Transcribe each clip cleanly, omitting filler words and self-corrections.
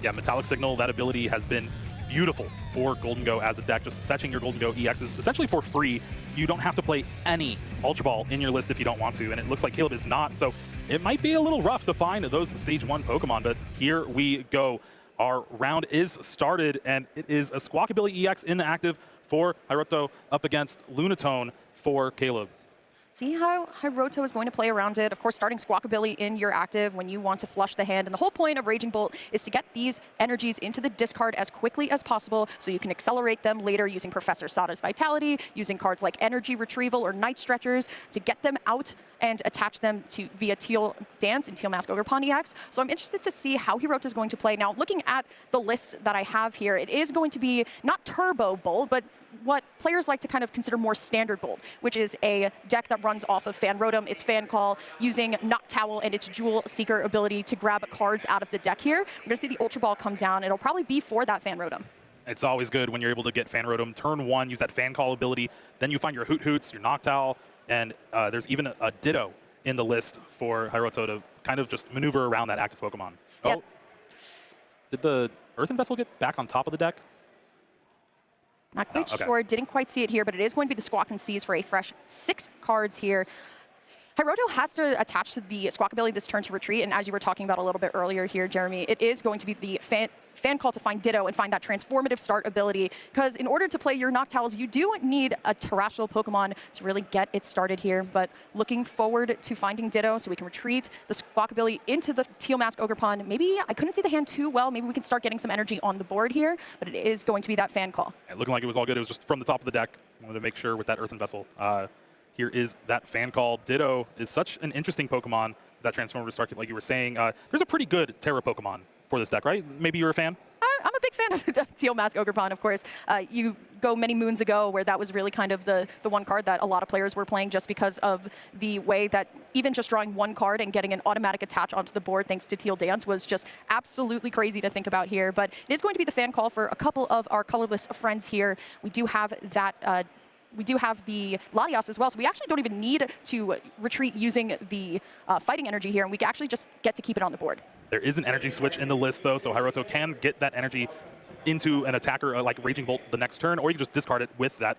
Yeah, Metallic Signal, that ability has been beautiful for Gholdengo as a deck. Just fetching your Gholdengo EXs essentially for free. You don't have to play any Ultra Ball in your list if you don't want to, and it looks like Caleb is not, so it might be a little rough to find those Stage 1 Pokemon, but here we go. Our round is started, and it is a Squawkabilly EX in the active for Hiroto up against Lunatone for Caleb. See how Hiroto is going to play around it. Of course, starting Squawkabilly in your active when you want to flush the hand. And the whole point of Raging Bolt is to get these energies into the discard as quickly as possible so you can accelerate them later using Professor Sada's Vitality, using cards like Energy Retrieval or Night Stretchers to get them out and attach them to via Teal Dance and Teal Mask Ogerpon EX. So I'm interested to see how Hiroto is going to play. Now, looking at the list that I have here, it is going to be not Turbo Bolt, but what players like to kind of consider more standard Bolt, which is a deck that runs off of Fan Rotom, its Fan Call, using Knock Towel and its Jewel Seeker ability to grab cards out of the deck here. We're going to see the Ultra Ball come down. It'll probably be for that Fan Rotom. It's always good when you're able to get Fan Rotom. Turn 1, use that Fan Call ability. Then you find your Hoot Hoots, your Knock Towel, and there's even a Ditto in the list for Hiroto to kind of just maneuver around that active Pokemon. Yep. Oh, did the Earthen Vessel get back on top of the deck? Not quite sure, didn't quite see it here, but it is going to be the Squawk and Seize for a fresh 6 cards here. Hiroto has to attach to the Squawkabilly this turn to retreat, and as you were talking about a little bit earlier here, Jeremy, it is going to be the fan Call to find Ditto and find that transformative start ability, because in order to play your Noctowls, you do need a terrestrial Pokemon to really get it started here, but looking forward to finding Ditto so we can retreat the Squawkabilly into the Teal Mask Ogerpon. Maybe I couldn't see the hand too well, maybe we can start getting some energy on the board here, but it is going to be that Fan Call. Yeah, looking like it was all good, it was just from the top of the deck. I wanted to make sure with that Earthen Vessel. Here is that Fan Call. Ditto is such an interesting Pokemon, that transformative start, like you were saying. There's a pretty good Terra Pokemon for this deck, right? Maybe you're a fan? I'm a big fan of the Teal Mask Ogerpon, of course. You go many moons ago where that was really kind of the one card that a lot of players were playing just because of the way that even just drawing one card and getting an automatic attach onto the board thanks to Teal Dance was just absolutely crazy to think about here. But it is going to be the Fan Call for a couple of our colorless friends here. We do have that we do have the Latias as well, so we actually don't even need to retreat using the fighting energy here, and we can actually just get to keep it on the board. There is an energy switch in the list, though, so Hiroto can get that energy into an attacker like Raging Bolt the next turn, or you can just discard it with that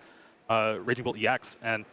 Raging Bolt EX. And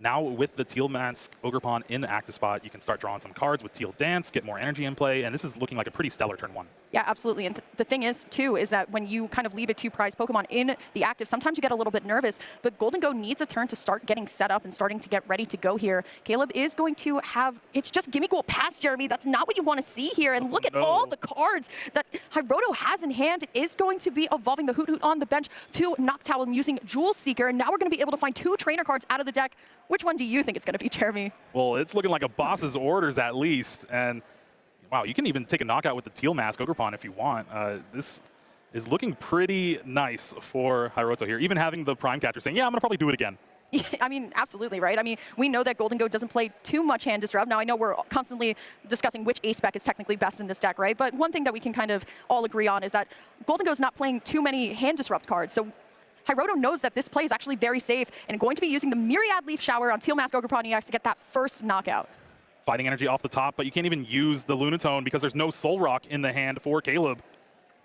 now with the Teal Mask Ogerpon in the active spot, you can start drawing some cards with Teal Dance, get more energy in play, and this is looking like a pretty stellar turn 1. Yeah, absolutely. And the thing is, too, is that when you kind of leave a 2-prize Pokemon in the active, sometimes you get a little bit nervous, but Gholdengo needs a turn to start getting set up and starting to get ready to go here. Caleb is going to have, it's just Gimme Ghoul pass, Jeremy. That's not what you want to see here. And look at all the cards that Hiroto has in hand. Is going to be evolving the Hoot Hoot on the bench to Noctowl and using Jewel Seeker. And now we're going to be able to find 2 trainer cards out of the deck. Which one do you think it's going to be, Jeremy? Well, it's looking like a boss's orders at least. And wow, you can even take a knockout with the Teal Mask Ogerpon if you want. This is looking pretty nice for Hiroto here. Even having the Prime Catcher saying, yeah, I'm going to probably do it again. Yeah, I mean, absolutely, right? I mean, we know that Gholdengo doesn't play too much hand disrupt. Now, I know we're constantly discussing which ace spec is technically best in this deck, right? But one thing that we can kind of all agree on is that Gholdengo's not playing too many hand disrupt cards. So Hiroto knows that this play is actually very safe and going to be using the Myriad Leaf Shower on Teal Mask Ogerpon EX to get that first knockout. Fighting energy off the top, but you can't even use the Lunatone because there's no Soul Rock in the hand for Caleb.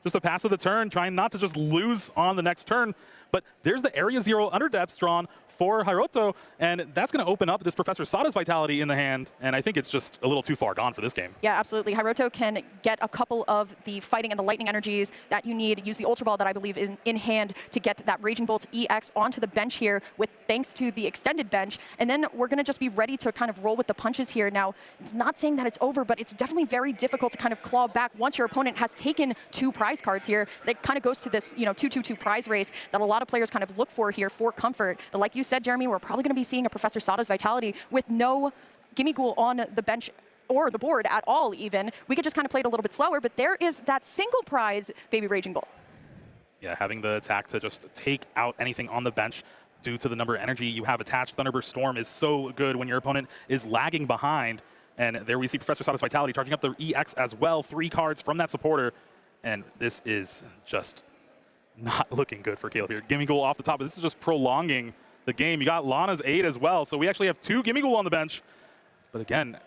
Just a pass of the turn, trying not to just lose on the next turn. But there's the Area Zero Underdepths drawn for Hiroto, and that's going to open up this Professor Sada's Vitality in the hand, and I think it's just a little too far gone for this game. Yeah, absolutely. Hiroto can get a couple of the fighting and the lightning energies that you need. Use the Ultra Ball that I believe is in hand to get that Raging Bolt EX onto the bench here with thanks to the extended bench, and then we're going to just be ready to kind of roll with the punches here. Now, it's not saying that it's over, but it's definitely very difficult to kind of claw back once your opponent has taken 2 prize cards here. That kind of goes to this, 2-2-2 prize race that a lot of players kind of look for here for comfort. But like you said, Jeremy, we're probably going to be seeing a Professor Sada's Vitality with no Gimme Ghoul on the bench or the board at all even. We could just kind of play it a little bit slower, but there is that single prize Baby Raging Bolt. Yeah, having the attack to just take out anything on the bench due to the number of energy you have attached. Thunderbirst Storm is so good when your opponent is lagging behind. And there we see Professor Sada's Vitality charging up the EX as well. 3 cards from that supporter. And this is just not looking good for Caleb here. Gimme Ghoul off the top, but this is just prolonging the game. You got Lana's 8 as well, so we actually have 2 Gimme Ghoul on the bench. But again,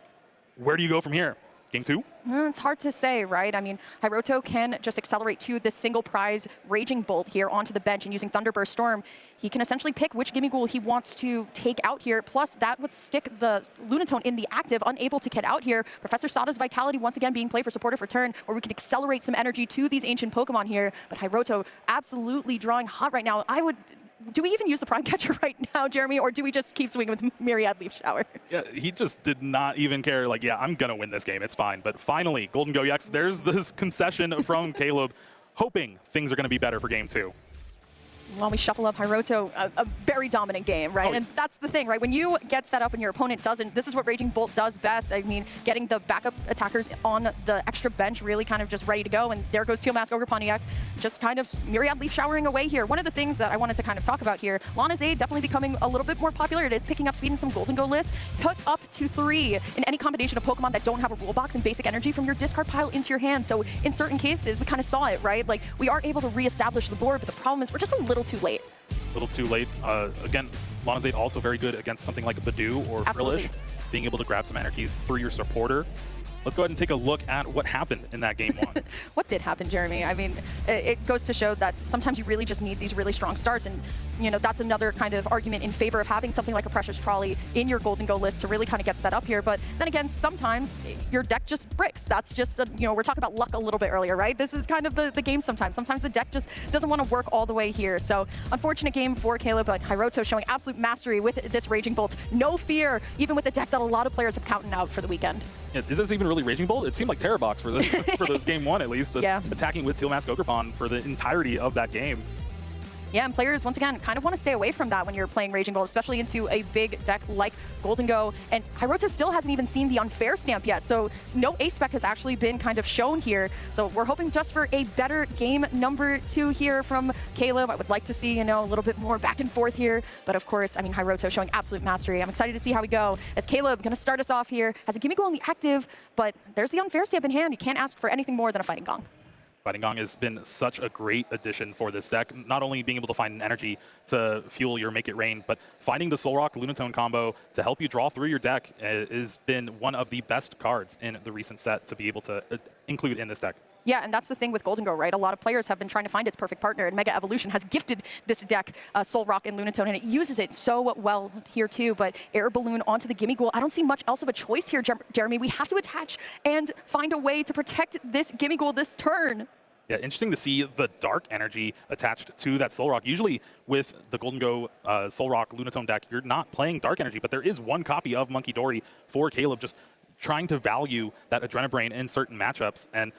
where do you go from here? Game 2? It's hard to say, right? I mean, Hiroto can just accelerate to this single prize Raging Bolt here onto the bench, and using Thunderburst Storm, he can essentially pick which Gimmighoul he wants to take out here. Plus, that would stick the Lunatone in the active, unable to get out here. Professor Sada's Vitality once again being played for supportive return, where we can accelerate some energy to these ancient Pokemon here. But Hiroto absolutely drawing hot right now. Do we even use the Prime Catcher right now, Jeremy, or do we just keep swinging with Myriad Leaf Shower? Yeah, he just did not even care. Like, yeah, I'm going to win this game. It's fine. But finally, Gholdengo EX, there's this concession from Caleb, hoping things are going to be better for Game 2. While we shuffle up Hiroto, a very dominant game, right? Oh, and that's the thing, right? When you get set up and your opponent doesn't, this is what Raging Bolt does best. I mean, getting the backup attackers on the extra bench really kind of just ready to go. And there goes Teal Mask Ogerpon EX, just kind of Myriad Leaf Showering away here. One of the things that I wanted to kind of talk about here, Lana's Aid definitely becoming a little bit more popular. It is picking up speed in some Gholdengo lists. Put up to 3 in any combination of Pokemon that don't have a rule box and basic energy from your discard pile into your hand. So in certain cases, we kind of saw it, right? Like, we are able to reestablish the board, but the problem is we're just a little too late. A little too late. Again, Lana's Aid also very good against something like a Badoo or Frillish, being able to grab some energies through your supporter. Let's go ahead and take a look at what happened in that Game 1. What did happen, Jeremy? I mean, it goes to show that sometimes you really just need these really strong starts, and you know, that's another kind of argument in favor of having something like a Precious Trolley in your Gholdengo list to really kind of get set up here. But then again, sometimes your deck just bricks. That's just, you know, we're talking about luck a little bit earlier, right? This is kind of the game sometimes. Sometimes the deck just doesn't want to work all the way here. So unfortunate game for Caleb, but Hiroto showing absolute mastery with this Raging Bolt. No fear, even with the deck that a lot of players have counted out for the weekend. Yeah, is this even really Raging Bolt? It seemed like Terrabox for the for the Game 1 at least. Yeah. Attacking with Teal Mask Ogerpon for the entirety of that game. Yeah, and players, once again, kind of want to stay away from that when you're playing Raging Bolt, especially into a big deck like Gholdengo. And Hiroto still hasn't even seen the unfair stamp yet, so no ace spec has actually been kind of shown here. So we're hoping just for a better game number 2 here from Caleb. I would like to see, you know, a little bit more back and forth here. But of course, I mean, Hiroto showing absolute mastery. I'm excited to see how we go. As Caleb going to start us off here, has a Gimmighoul in the active, but there's the unfair stamp in hand. You can't ask for anything more than a Fighting Gong. Fighting Gong has been such a great addition for this deck, not only being able to find an energy to fuel your Make It Rain, but finding the Solrock Lunatone combo to help you draw through your deck has been one of the best cards in the recent set to be able to include in this deck. Yeah, and that's the thing with Gholdengo, right? A lot of players have been trying to find its perfect partner, and Mega Evolution has gifted this deck Solrock and Lunatone, and it uses it so well here too. But Air Balloon onto the Gimmighoul, I don't see much else of a choice here, Jeremy. We have to attach and find a way to protect this Gimmighoul this turn. Yeah, interesting to see the dark energy attached to that Solrock. Usually with the Gholdengo Solrock Lunatone deck, you're not playing dark energy, but there is one copy of Monkey Dory for Caleb, just trying to value that Adrenabrain in certain matchups. And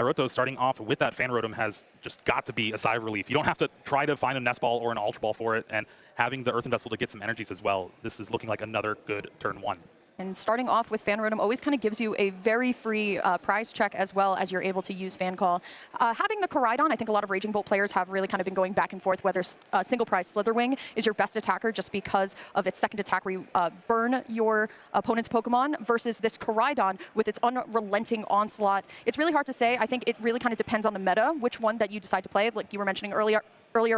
Hiroto starting off with that Fan Rotom has just got to be a sigh of relief. You don't have to try to find a Nest Ball or an Ultra Ball for it, and having the Earthen Vessel to get some energies as well. This is looking like another good turn 1. And starting off with Fan Rotom always kind of gives you a very free prize check as well as you're able to use Fan Call. Having the Koraidon, I think a lot of Raging Bolt players have really kind of been going back and forth whether single prize Slitherwing is your best attacker just because of its second attack where you burn your opponent's Pokemon versus this Koraidon with its unrelenting onslaught. It's really hard to say. I think it really kind of depends on the meta, which one that you decide to play. Like you were mentioning earlier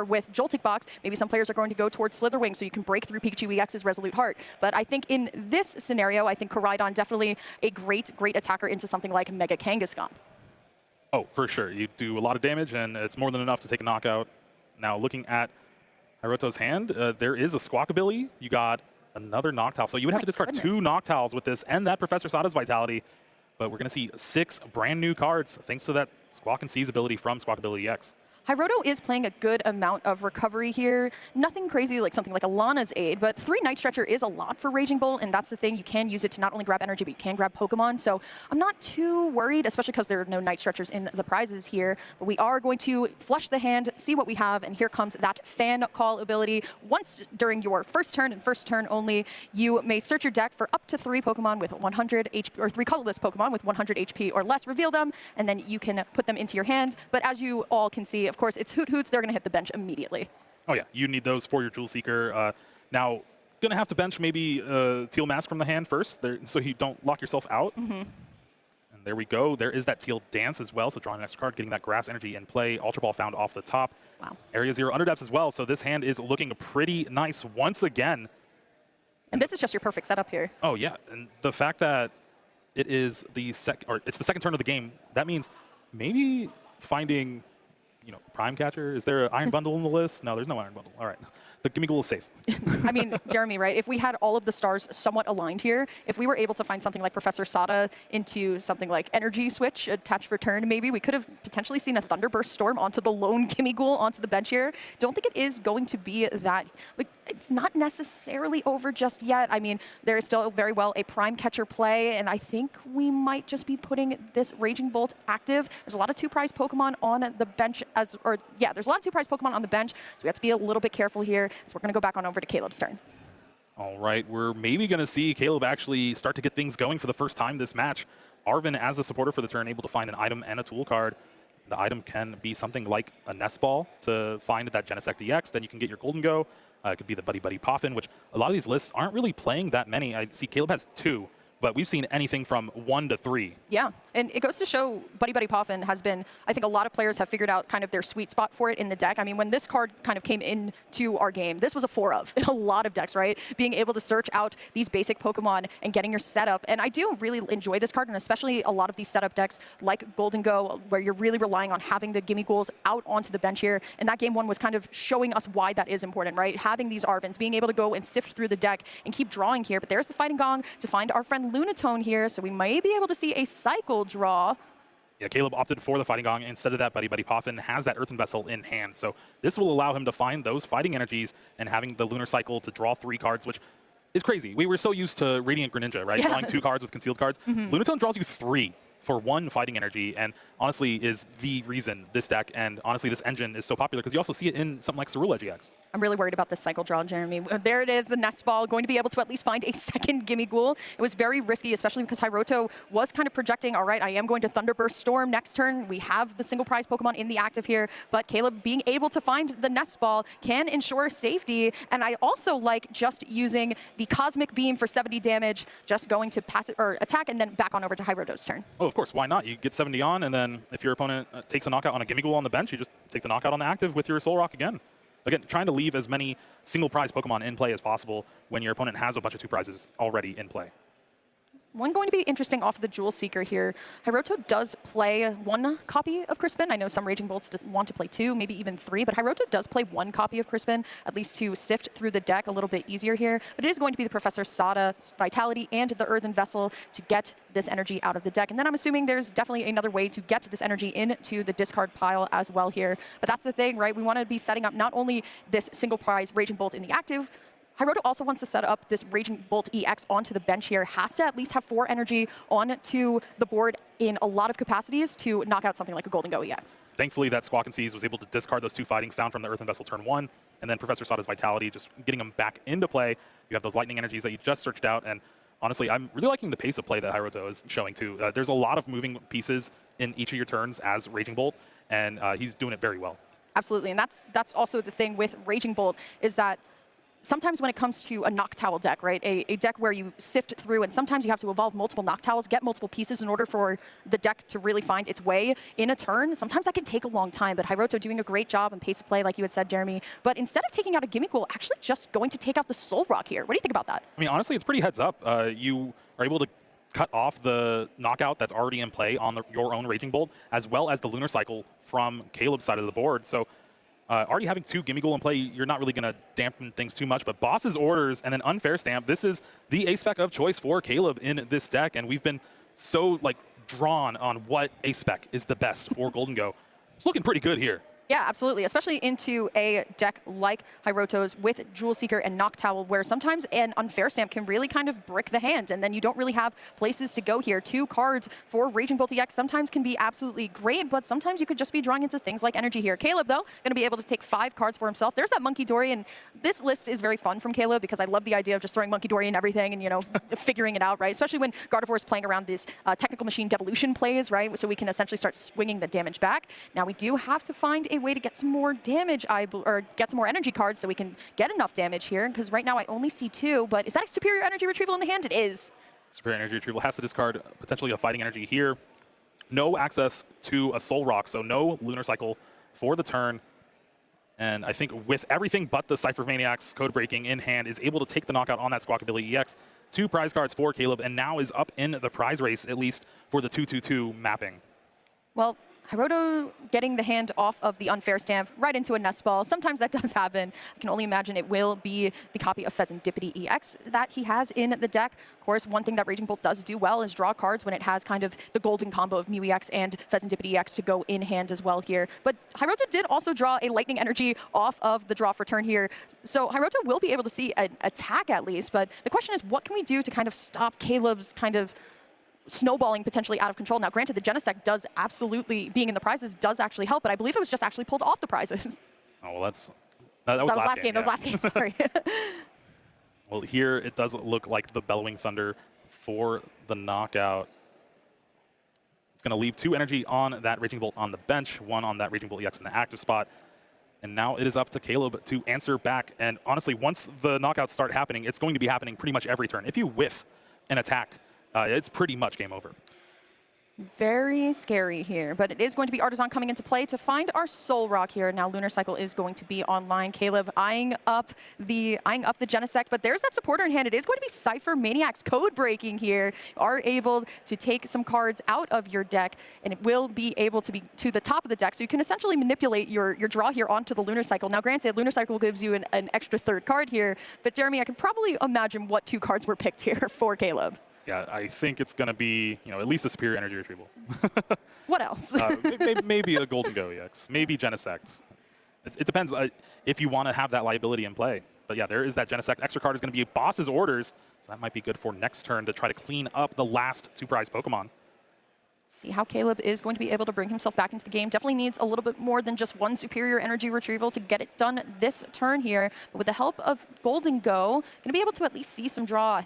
with Joltik Box, maybe some players are going to go towards Slitherwing so you can break through Pikachu EX's Resolute Heart. But I think in this scenario, I think Koraidon definitely a great attacker into something like Mega Kangaskhan. Oh, for sure. You do a lot of damage, and it's more than enough to take a knockout. Now, looking at Hiroto's hand, there is a Squawkabilly. You got another Noctowl. So you would have to discard 2 Noctowls with this and that Professor Sada's Vitality. But we're going to see 6 brand new cards thanks to that Squawk and Seize ability from Squawkabilly EX. Hiroto is playing a good amount of recovery here. Nothing crazy like something like a Lana's Aid, but 3 Night Stretcher is a lot for Raging Bolt, and that's the thing. You can use it to not only grab energy, but you can grab Pokemon. So I'm not too worried, especially because there are no Night Stretchers in the prizes here. But we are going to flush the hand, see what we have, and here comes that Fan Call ability. Once during your first turn and first turn only, you may search your deck for up to 3 Pokemon with 100 HP, or 3 colorless Pokemon with 100 HP or less, reveal them, and then you can put them into your hand. But as you all can see, of course, it's Hoot Hoots. They're going to hit the bench immediately. Oh, yeah. You need those for your Jewel Seeker. Now, going to have to bench maybe Teal Mask from the hand first so you don't lock yourself out. And there we go. There is that Teal Dance as well. So drawing an extra card, getting that Grass Energy in play. Ultra Ball found off the top. Wow. Area 0 Underdepths as well. So this hand is looking pretty nice once again. And this is just your perfect setup here. Oh, yeah. And the fact that it is it's the second turn of the game. That means maybe finding, Prime Catcher. Is there an Iron Bundle in the list? No, there's no Iron Bundle. All right. The Gimme Ghoul is safe. I mean, Jeremy, right? If we had all of the stars somewhat aligned here, if we were able to find something like Professor Sada into something like Energy Switch, attached for turn, maybe we could have potentially seen a Thunderburst Storm onto the lone Gimme Ghoul onto the bench here. Don't think it is going to be that. Like, it's not necessarily over just yet. I mean, there is still very well a Prime Catcher play, and I think we might just be putting this Raging Bolt active. There's a lot of 2-prize Pokemon on the bench there's a lot of 2-prize Pokemon on the bench, so we have to be a little bit careful here. So we're going to go back on over to Caleb's turn. All right, we're maybe going to see Caleb actually start to get things going for the first time this match. Arvin, as the supporter for the turn, able to find an item and a tool card. The item can be something like a Nest Ball to find that Genesect EX. Then you can get your Gholdengo. It could be the Buddy Buddy Poffin, which a lot of these lists aren't really playing that many. I see Caleb has 2. But we've seen anything from 1 to 3. Yeah, and it goes to show Buddy Buddy Poffin has been, I think a lot of players have figured out kind of their sweet spot for it in the deck. I mean, when this card kind of came into our game, this was a 4 of in a lot of decks, right? Being able to search out these basic Pokemon and getting your setup. And I do really enjoy this card, and especially a lot of these setup decks like Gholdengo, where you're really relying on having the Gimme Ghouls out onto the bench here. And that game 1 was kind of showing us why that is important, right? Having these Arvins, being able to go and sift through the deck and keep drawing here. But there's the Fighting Gong to find our friend Lunatone here. So we may be able to see a cycle draw. Yeah, Caleb opted for the Fighting Gong. Instead of that, Buddy Buddy Poffin has that Earthen Vessel in hand. So this will allow him to find those fighting energies and having the Lunar Cycle to draw 3 cards, which is crazy. We were so used to Radiant Greninja, right? Yeah. Drawing 2 cards with concealed cards. Lunatone draws you 3 for 1 fighting energy, and honestly is the reason this deck and honestly this engine is so popular, because you also see it in something like Cerula GX. I'm really worried about this cycle draw, Jeremy. There it is, the Nest Ball, going to be able to at least find a second Gimme Ghoul. It was very risky, especially because Hiroto was kind of projecting, all right, I am going to Thunderburst Storm next turn. We have the single prize Pokemon in the active here, but Caleb being able to find the Nest Ball can ensure safety. And I also like just using the Cosmic Beam for 70 damage, just going to pass it or attack and then back on over to Hiroto's turn. Oh, of course, why not? You get 70 on, and then if your opponent takes a knockout on a Gimme Ghoul on the bench, you just take the knockout on the active with your Soul Rock again. Again, trying to leave as many single prize Pokemon in play as possible when your opponent has a bunch of 2 prizes already in play. One going to be interesting off of the Jewel Seeker here. Hiroto does play 1 copy of Crispin. I know some Raging Bolts want to play 2, maybe even 3, but Hiroto does play 1 copy of Crispin, at least to sift through the deck a little bit easier here. But it is going to be the Professor Sada Vitality and the Earthen Vessel to get this energy out of the deck. And then I'm assuming there's definitely another way to get this energy into the discard pile as well here. But that's the thing, right? We want to be setting up not only this single prize Raging Bolt in the active, Hiroto also wants to set up this Raging Bolt EX onto the bench here. Has to at least have 4 energy onto the board in a lot of capacities to knock out something like a Gholdengo EX. Thankfully, that Squawk and Seize was able to discard those 2 fighting found from the Earthen Vessel turn 1, and then Professor Sada's Vitality, just getting them back into play. You have those lightning energies that you just searched out, and honestly, I'm really liking the pace of play that Hiroto is showing too. There's a lot of moving pieces in each of your turns as Raging Bolt, and he's doing it very well. Absolutely, and that's also the thing with Raging Bolt, is that sometimes when it comes to a Noctowl deck, right, a deck where you sift through, and sometimes you have to evolve multiple Noctowls, get multiple pieces in order for the deck to really find its way in a turn. Sometimes that can take a long time, but Hiroto doing a great job and pace of play, like you had said, Jeremy. But instead of taking out a Gimme Ghoul, actually just going to take out the Soul Rock here. What do you think about that? I mean, honestly, it's pretty heads up. You are able to cut off the knockout that's already in play on your own Raging Bolt, as well as the Lunar Cycle from Caleb's side of the board. So already having 2 Gimme Ghoul in play, you're not really going to dampen things too much. But Boss's Orders and then Unfair Stamp, this is the ace spec of choice for Caleb in this deck. And we've been so drawn on what ace spec is the best for Gholdengo. It's looking pretty good here. Yeah, absolutely, especially into a deck like Hiroto's with Jewel Seeker and Noctowl, where sometimes an Unfair Stamp can really kind of brick the hand, and then you don't really have places to go here. 2 cards for Raging Bolt EX sometimes can be absolutely great, but sometimes you could just be drawing into things like energy here. Caleb, though, going to be able to take 5 cards for himself. There's that Monkey Dory, and this list is very fun from Caleb because I love the idea of just throwing Monkey Dory in everything and, figuring it out, right? Especially when Gardevoir is playing around these Technical Machine Devolution plays, right? So we can essentially start swinging the damage back. Now we do have to find a way to get some more damage, or get some more energy cards so we can get enough damage here, because right now I only see 2, but is that a Superior Energy Retrieval in the hand? It is. Superior Energy Retrieval has to discard potentially a fighting energy here. No access to a Soul Rock, so no Lunar Cycle for the turn. And I think with everything but the Cypher Maniac's code breaking in hand, is able to take the knockout on that Squawkabilly EX. 2 prize cards for Caleb, and now is up in the prize race, at least for the 2-2-2 mapping. Well, Hiroto getting the hand off of the unfair stamp right into a nest ball. Sometimes that does happen. I can only imagine it will be the copy of Pheasantipity EX that he has in the deck. Of course, one thing that Raging Bolt does do well is draw cards when it has kind of the golden combo of Mew EX and Pheasantipity EX to go in hand as well here. But Hiroto did also draw a Lightning Energy off of the draw for turn here. So Hiroto will be able to see an attack at least, but the question is, what can we do to kind of stop Caleb's kind of snowballing potentially out of control? Now, granted, the Genesect does absolutely, being in the prizes, does actually help, but I believe it was just actually pulled off the prizes. Oh, well, that was last game. That was last game, sorry. Well, here it does look like the Bellowing Thunder for the knockout. It's going to leave 2 energy on that Raging Bolt on the bench, 1 on that Raging Bolt EX in the active spot. And now it is up to Caleb to answer back. And honestly, once the knockouts start happening, it's going to be happening pretty much every turn. If you whiff an attack, it's pretty much game over. Very scary here, but it is going to be Artisan coming into play to find our Soul Rock here. Now Lunar Cycle is going to be online. Caleb eyeing up the Genesect, but there's that supporter in hand. It is going to be Cypher Maniac's code breaking here. You are able to take some cards out of your deck, and it will be able to be to the top of the deck, so you can essentially manipulate your draw here onto the Lunar Cycle. Now granted, Lunar Cycle gives you an extra 3rd card here, but Jeremy, I can probably imagine what 2 cards were picked here for Caleb. Yeah, I think it's going to be, at least a superior energy retrieval. What else? Maybe a Gholdengo EX, maybe Genesect. It depends if you want to have that liability in play. But yeah, there is that Genesect. Extra card is going to be Boss's Orders, so that might be good for next turn to try to clean up the last 2 prize Pokemon. See how Caleb is going to be able to bring himself back into the game. Definitely needs a little bit more than just 1 superior energy retrieval to get it done this turn here. But with the help of Gholdengo, going to be able to at least see some draw.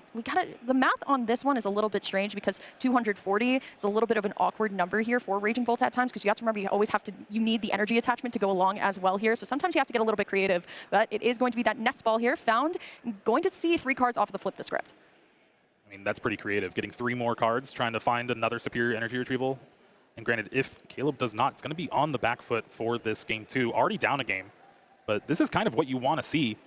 The math on this one is a little bit strange because 240 is a little bit of an awkward number here for Raging Bolt at times, because you have to remember you need the energy attachment to go along as well here. So sometimes you have to get a little bit creative. But it is going to be that nest ball here found. Going to see 3 cards off of the flip the script. I mean, that's pretty creative, getting 3 more cards, trying to find another superior energy retrieval. And granted, if Caleb does not, it's going to be on the back foot for this game too. Already down a game. But this is kind of what you want to see.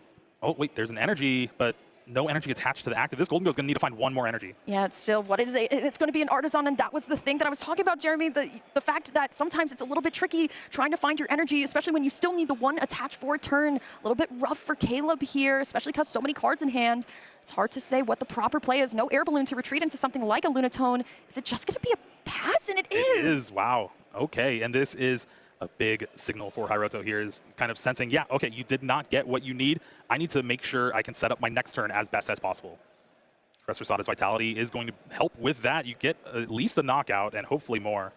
Oh, wait, there's an energy, but no energy attached to the active. This Gholdengo is going to need to find 1 more energy. Yeah, it's still, what is it? It's going to be an Artisan, and that was the thing that I was talking about, Jeremy. The fact that sometimes it's a little bit tricky trying to find your energy, especially when you still need the 1 attached for a turn. A little bit rough for Caleb here, especially because so many cards in hand. It's hard to say what the proper play is. No Air Balloon to retreat into something like a Lunatone. Is it just going to be a pass? And it is. It is, wow. Okay, and this is a big signal for Hiroto here, is kind of sensing, yeah, okay, you did not get what you need. I need to make sure I can set up my next turn as best as possible. Professor Sada's Vitality is going to help with that. You get at least a knockout and hopefully more.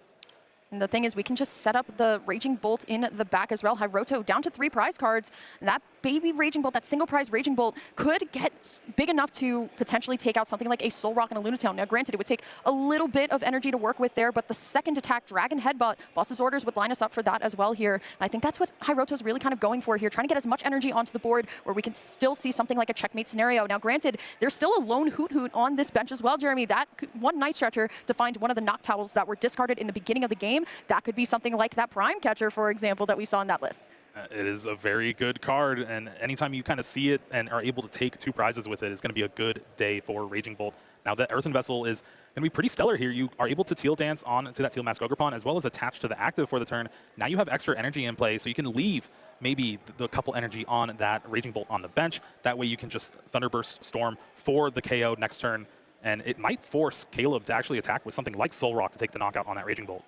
And the thing is, we can just set up the Raging Bolt in the back as well. Hiroto down to 3 prize cards. And that baby Raging Bolt, that single prize Raging Bolt, could get big enough to potentially take out something like a Soul Rock and a Lunatone. Now, granted, it would take a little bit of energy to work with there, but the second attack, Dragon Headbutt, Boss's Orders would line us up for that as well here. And I think that's what Hiroto's really kind of going for here, trying to get as much energy onto the board where we can still see something like a checkmate scenario. Now, granted, there's still a lone Hoot Hoot on this bench as well, Jeremy. That one Night Stretcher to find one of the Knock Towels that were discarded in the beginning of the game, that could be something like that Prime Catcher, for example, that we saw in that list. It is a very good card, and anytime you kind of see it and are able to take 2 prizes with it, it's going to be a good day for Raging Bolt. Now, the Earthen Vessel is going to be pretty stellar here. You are able to Teal Dance on to that Teal Mask Ogerpon, as well as attach to the active for the turn. Now you have extra energy in play, so you can leave maybe the couple energy on that Raging Bolt on the bench. That way you can just Thunderburst Storm for the KO next turn, and it might force Caleb to actually attack with something like Soul Rock to take the knockout on that Raging Bolt.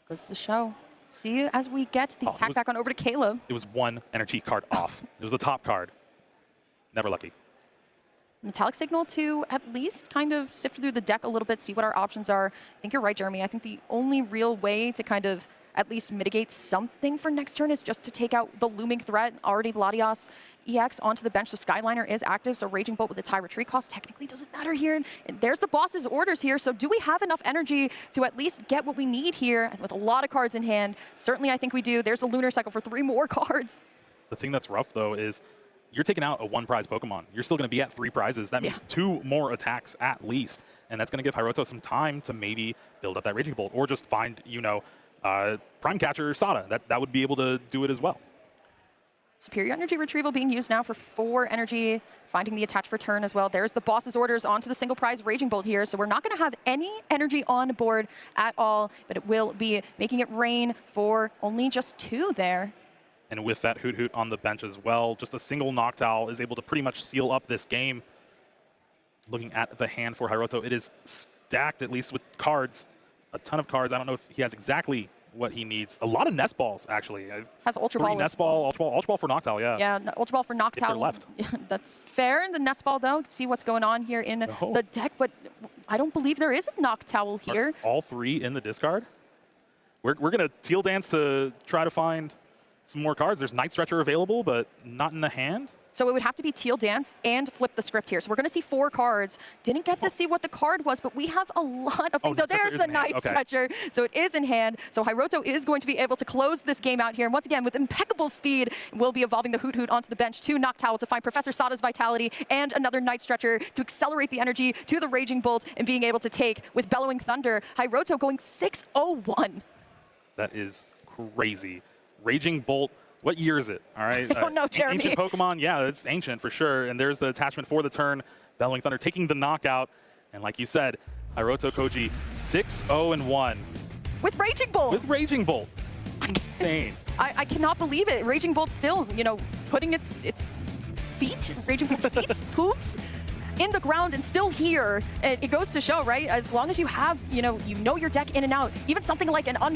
Goes to show. See, as we get the attack back on over to Caleb. It was 1 energy card off. It was the top card. Never lucky. Metallic Signal to at least kind of sift through the deck a little bit, see what our options are. I think you're right, Jeremy. I think the only real way to kind of at least mitigate something for next turn is just to take out the looming threat. Already Latias EX onto the bench, so Skyliner is active, so Raging Bolt with its high retreat cost technically doesn't matter here. And there's the Boss's Orders here, so do we have enough energy to at least get what we need here with a lot of cards in hand? Certainly I think we do. There's a Lunar Cycle for 3 more cards. The thing that's rough, though, is you're taking out a 1 prize Pokemon. You're still going to be at 3 prizes. That means 2 more attacks at least, and that's going to give Hiroto some time to maybe build up that Raging Bolt, or just find, Prime Catcher Sada. That would be able to do it as well. Superior energy retrieval being used now for 4 energy, finding the attach for turn as well. There's the boss's orders onto the single prize Raging Bolt here, so we're not going to have any energy on board at all, but it will be making it rain for only just 2 there. And with that Hoot Hoot on the bench as well, just a single Noctowl is able to pretty much seal up this game. Looking at the hand for Hiroto, it is stacked, at least with cards. A ton of cards. I don't know if he has exactly what he needs. A lot of Nest Balls, actually. Has Ultra Ball. Nest Ball, Ultra Ball for Noctowl, yeah. Yeah, Ultra Ball for Noctowl. left. That's fair. And the Nest Ball, though, see what's going on here in the deck, but I don't believe there is a Noctowl here. Are all 3 in the discard? We're going to Teal Dance to try to find some more cards. There's Night Stretcher available, but not in the hand. So it would have to be Teal Dance and flip the script here. So we're going to see 4 cards. Didn't get to see what the card was, but we have a lot of things. So there's the Night Stretcher. So it is in hand. So Hiroto is going to be able to close this game out here. And once again, with impeccable speed, we'll be evolving the Hoot Hoot onto the bench to Noctowl to find Professor Sada's Vitality and another Night Stretcher to accelerate the energy to the Raging Bolt and being able to take with Bellowing Thunder. Hiroto going 6-0-1. That is crazy. Raging Bolt. What year is it? All right. I don't know, Jeremy. Ancient Pokemon, yeah, it's ancient for sure. And there's the attachment for the turn. Bellowing Thunder taking the knockout. And like you said, Hiroto Koji 6-0-1. With Raging Bolt. With Raging Bolt. Insane. I cannot believe it. Raging Bolt still, you know, putting its feet, Raging Bolt's feet, hooves, in the ground and still here. It goes to show, right? As long as you have, you know your deck in and out, even something like an unfit